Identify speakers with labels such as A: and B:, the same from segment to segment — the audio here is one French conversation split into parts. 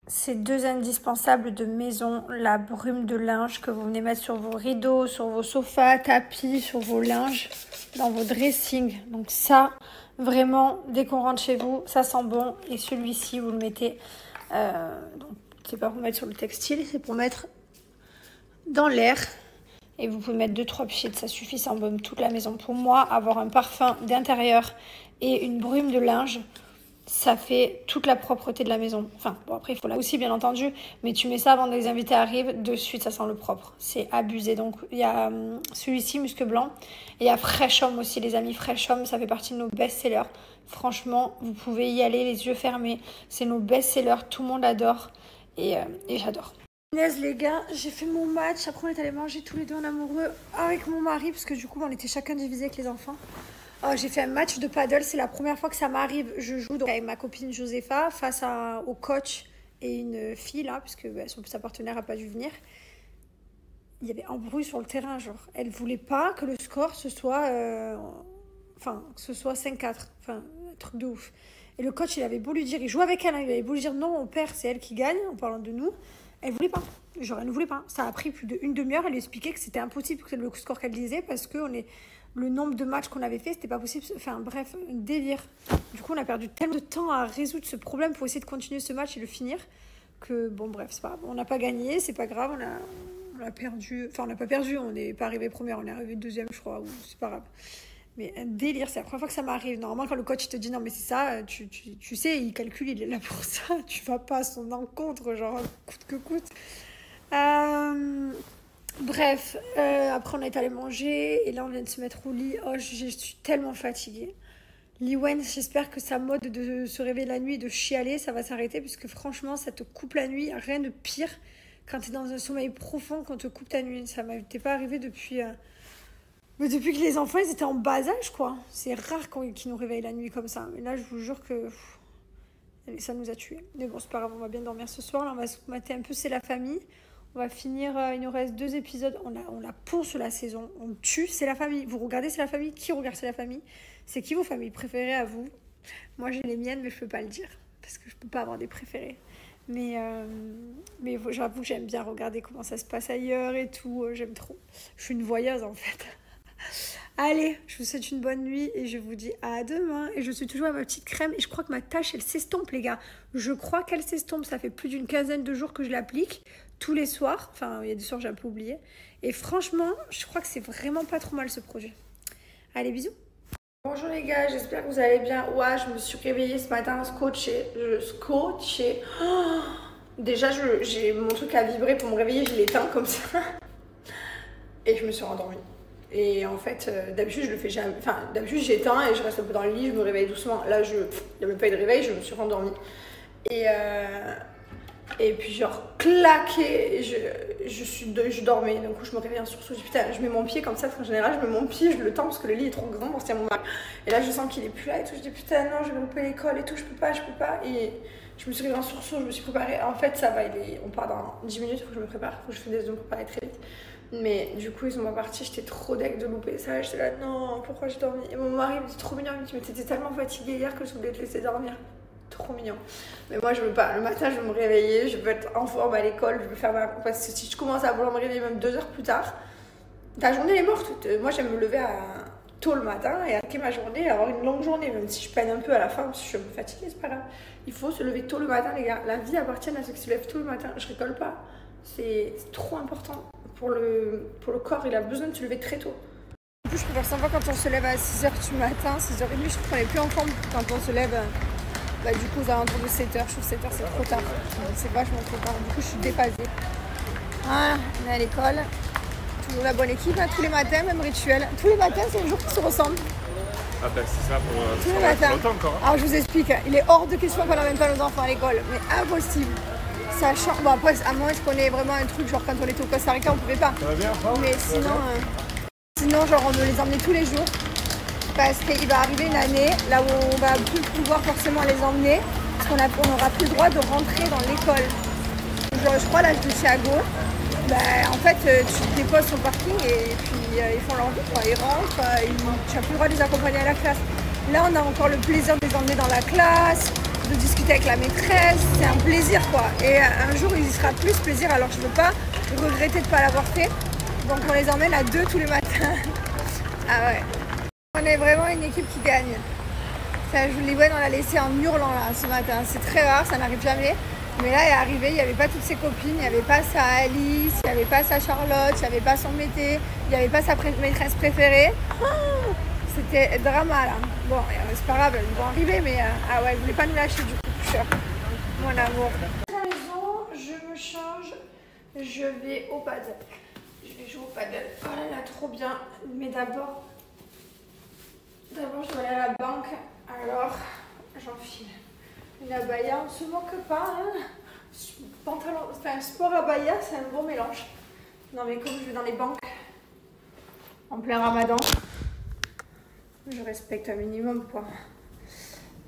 A: Ces deux indispensables de maison, la brume de linge que vous venez mettre sur vos rideaux, sur vos sofas, tapis, sur vos linges, dans vos dressings. Donc ça, vraiment, dès qu'on rentre chez vous, ça sent bon. Et celui-ci, vous le mettez, donc c'est pas pour mettre sur le textile, c'est pour mettre dans l'air. Et vous pouvez mettre 2-3 pichettes, ça suffit, ça embaume toute la maison. Pour moi, avoir un parfum d'intérieur et une brume de linge, ça fait toute la propreté de la maison. Enfin, bon, après, il faut là aussi, bien entendu. Mais tu mets ça avant que les invités arrivent. De suite, ça sent le propre. C'est abusé. Donc, il y a celui-ci, Musc Blanc. Et il y a Fresh Homme aussi, les amis. Fresh Homme, ça fait partie de nos best-sellers. Franchement, vous pouvez y aller les yeux fermés. C'est nos best-sellers. Tout le monde adore. Et j'adore. Inès, les gars, j'ai fait mon match. Après, on est allé manger tous les deux en amoureux avec mon mari. Parce que du coup, on était chacun divisés avec les enfants. Oh, j'ai fait un match de paddle, c'est la première fois que ça m'arrive. Je joue donc avec ma copine Josepha face au coach et une fille là, puisque sa partenaire n'a pas dû venir. Il y avait un bruit sur le terrain, genre. Elle voulait pas que le score ce soit, que ce soit 5-4, enfin, un truc de ouf. Et le coach, il avait beau lui dire, il joue avec elle, hein, il avait beau lui dire non, on perd, c'est elle qui gagne, en parlant de nous. Elle voulait pas. Genre, elle ne voulait pas. Ça a pris plus d'une demi-heure. Elle lui expliquait que c'était impossible que le score qu'elle disait parce que le nombre de matchs qu'on avait fait, c'était pas possible. Enfin, bref, un délire. Du coup, on a perdu tellement de temps à résoudre ce problème pour essayer de continuer ce match et le finir que, bon, bref, c'est pas grave. On n'a pas gagné, c'est pas grave. On a perdu. Enfin, on n'a pas perdu. On n'est pas arrivé première. On est arrivé deuxième, je crois. Ou c'est pas grave. Mais un délire, c'est la première fois que ça m'arrive. Normalement, quand le coach te dit non, mais c'est ça, tu sais, il calcule, il est là pour ça. Tu vas pas à son encontre, genre, coûte que coûte. Bref, après on est allé manger et là on vient de se mettre au lit. Oh, je suis tellement fatiguée. Liwen, j'espère que sa mode de se réveiller la nuit et de chialer, ça va s'arrêter puisque franchement, ça te coupe la nuit. Rien de pire quand tu es dans un sommeil profond, qu'on te coupe ta nuit. Ça m'était pas arrivé depuis que les enfants ils étaient en bas âge, quoi. C'est rare qu'ils nous réveillent la nuit comme ça. Mais là, je vous jure que ça nous a tués. Mais bon, c'est pas grave, on va bien dormir ce soir. Là, on va se mater un peu, c'est la famille. On va finir, il nous reste 2 épisodes. On la ponce la saison. On tue, c'est la famille. Vous regardez, c'est la famille. Qui regarde, c'est la famille. C'est qui vos familles préférées à vous? Moi, j'ai les miennes, mais je peux pas le dire. Parce que je peux pas avoir des préférés. Mais j'avoue que j'aime bien regarder comment ça se passe ailleurs et tout. J'aime trop. Je suis une voyeuse, en fait. Allez, je vous souhaite une bonne nuit et je vous dis à demain. Et je suis toujours à ma petite crème et je crois que ma tache, elle s'estompe, les gars. Je crois qu'elle s'estompe. Ça fait plus d'une quinzaine de jours que je l'applique tous les soirs. Enfin, il y a des soirs, j'ai un peu oublié. Et franchement, je crois que c'est vraiment pas trop mal ce projet. Allez, bisous. Bonjour les gars, j'espère que vous allez bien. Ouais, je me suis réveillée ce matin scotchée. Oh, déjà, j'ai mon truc à vibrer pour me réveiller, je l'éteins comme ça. Et je me suis rendormie. Et en fait, d'habitude, je le fais jamais. Enfin, d'habitude, j'éteins et je reste un peu dans le lit, je me réveille doucement. Là, il n'y a même pas eu de réveil, je me suis rendormie. Et puis, genre, claqué, je dormais. D'un coup, je me réveille en sursaut. Je dis putain, je mets mon pied comme ça. En général, je mets mon pied, je le tends parce que le lit est trop grand pour se tenir mon mari. Et là, je sens qu'il est plus là et tout. Je dis putain, non, je vais louper l'école et tout, je peux pas. Et je me suis réveillée en sursaut, je me suis préparée. En fait, ça va, on part dans 10 minutes, il faut que je me prépare, il faut que je finisse de me préparer très vite. Mais du coup, ils sont pas partis, j'étais trop deg de louper ça. J'étais là, non, pourquoi j'ai dormi? Et mon mari me dit trop mignon, il me dit, mais t'étais tellement fatiguée hier que je voulais te laisser dormir. Trop mignon. Mais moi, je veux pas. Le matin, je veux me réveiller, je veux être en forme à l'école, je veux faire parce que si je commence à vouloir me réveiller même 2 heures plus tard, ta journée est morte. Moi, j'aime me lever tôt le matin et attaquer ma journée et avoir une longue journée, même si je peine un peu à la fin parce que je suis un peu fatiguée, c'est pas grave. Il faut se lever tôt le matin, les gars. La vie appartient à ceux qui se lèvent tôt le matin. Je rigole pas. C'est trop important. Pour le corps, il a besoin de se lever très tôt. En plus, je préfère savoir quand on se lève à 6h du matin, 6h30, je trouve qu'on est plus en forme quand on se lève du coup aux alentours de 7h. Je trouve 7h c'est trop tard. C'est vachement trop tard. Du coup, je suis déphasée. Voilà, on est à l'école. Toujours la bonne équipe, hein, tous les matins, même rituel. Tous les matins, c'est un jour qui se ressemble.
B: Ah ben c'est ça pour
A: tous les matins.
B: Longtemps encore.
A: Alors, je vous explique, il est hors de question qu'on n'amène pas nos enfants à l'école. Mais impossible. Ça change. Bon, après, à moins qu'on ait vraiment un truc, genre quand on était au Costa Rica, on pouvait pas.
B: Ça va bien,
A: mais sinon, genre, on veut les emmener tous les jours. Parce qu'il va arriver une année, là où on va plus pouvoir forcément les emmener, parce qu'on n'aura plus le droit de rentrer dans l'école. Genre, je crois, l'âge de Thiago, en fait, tu te déposes sur le parking et puis ils font leur vie, quoi. Ils rentrent, tu n'as plus le droit de les accompagner à la classe. Là, on a encore le plaisir de les emmener dans la classe. de discuter avec la maîtresse, c'est un plaisir quoi. Et un jour il y sera plus plaisir, alors je veux pas regretter de ne pas l'avoir fait. Donc on les emmène à 2 tous les matins. Ah ouais. On est vraiment une équipe qui gagne. Ça, Liwen, on l'a laissé en hurlant là ce matin. C'est très rare, ça n'arrive jamais. Mais là, elle est arrivée, il n'y avait pas toutes ses copines, il n'y avait pas sa Alice, il n'y avait pas sa Charlotte, il n'y avait pas son mété, il n'y avait pas sa maîtresse préférée. Oh, c'était drama là. Bon, c'est pas grave, ils vont arriver, mais ah ouais, ils ne voulaient pas nous lâcher du coup, sûr. Mon amour. À la maison, je me change, je vais au paddle. Je vais jouer au paddle. Oh là là, trop bien. Mais d'abord, je dois aller à la banque. Alors, j'enfile une abaya. On se manque pas. Hein. Pantalon, enfin, sport abaya, c'est un bon mélange. Non, mais comme je vais dans les banques en plein ramadan, je respecte un minimum quoi.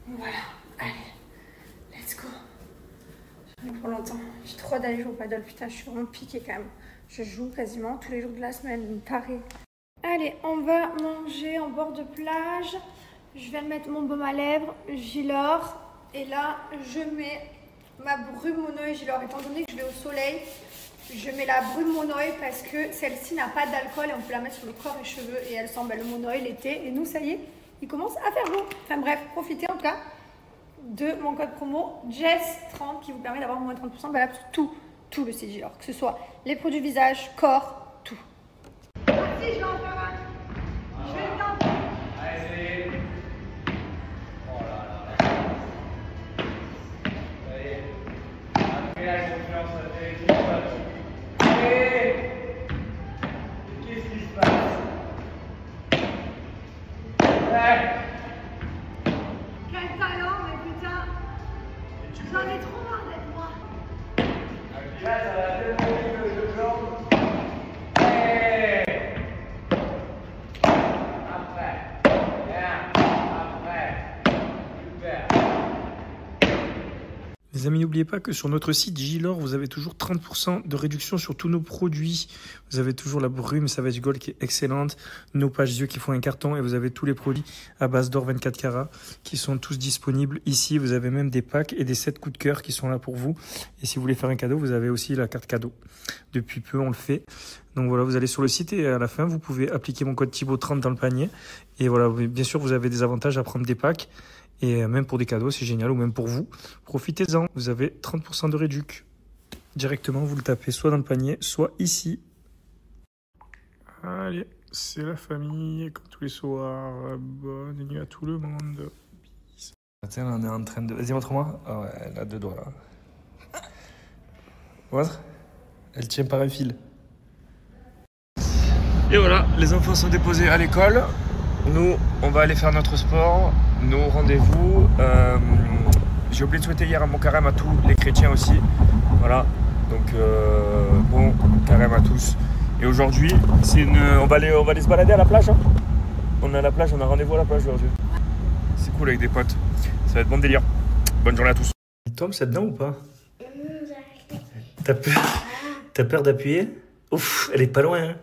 A: Voilà. Allez, let's go. J'en ai pour longtemps. J'ai trop hâte d'aller jouer au paddle. Putain, je suis vraiment piquée quand même. Je joue quasiment tous les jours de la semaine, une tarée. Allez, on va manger en bord de plage. Je viens de mettre mon baume à lèvres, Gilor. Et là, je mets ma brume monoï Gilor. Étant donné que je vais au soleil, je mets la brume monoï parce que celle-ci n'a pas d'alcool et on peut la mettre sur le corps et cheveux. Et elle sent le monoï l'été. Et nous, ça y est, il commence à faire beau. Enfin bref, profitez en tout cas de mon code promo Jess30 qui vous permet d'avoir moins 30% valable sur tout le site Gilor. Que ce soit les produits visage, corps, tout. Merci, je vais en faire un. Je vais le tenter.
B: Allez, oh là là. Allez. Après la confiance, allez. Qu'est-ce qui se passe? Ouais.
A: Quel talent, mais putain. J'en ai trop marre d'être moi.
B: Et puis là, ça va tellement vite que je plante.
C: Les amis, n'oubliez pas que sur notre site Gilor, vous avez toujours 30% de réduction sur tous nos produits. Vous avez toujours la brume Savage Gold qui est excellente, nos pages yeux qui font un carton et vous avez tous les produits à base d'or 24 carats qui sont tous disponibles ici. Vous avez même des packs et des sets coup de cœur qui sont là pour vous. Et si vous voulez faire un cadeau, vous avez aussi la carte cadeau. Depuis peu, on le fait. Donc voilà, vous allez sur le site et à la fin, vous pouvez appliquer mon code Thibaut30 dans le panier. Et voilà, bien sûr, vous avez des avantages à prendre des packs. Et même pour des cadeaux, c'est génial, ou même pour vous. Profitez-en, vous avez 30% de réduc. Directement, vous le tapez soit dans le panier, soit ici. Allez, c'est la famille, comme tous les soirs. Bonne nuit à tout le monde. Tiens, on est en train de... Vas-y, montre-moi. Ah ouais, elle a 2 doigts, là. Montre. Elle tient par un fil. Et voilà, les enfants sont déposés à l'école. Nous, on va aller faire notre sport, nos rendez-vous. J'ai oublié de souhaiter hier un bon carême à tous les chrétiens aussi. Voilà, donc bon carême à tous. Et aujourd'hui, on va aller se balader à la plage. Hein. On est à la plage, on a rendez-vous à la plage aujourd'hui. C'est cool avec des potes. Ça va être bon délire. Bonne journée à tous. Il tombe ça dedans ou pas? T'as peur d'appuyer? Ouf, elle est pas loin. Hein.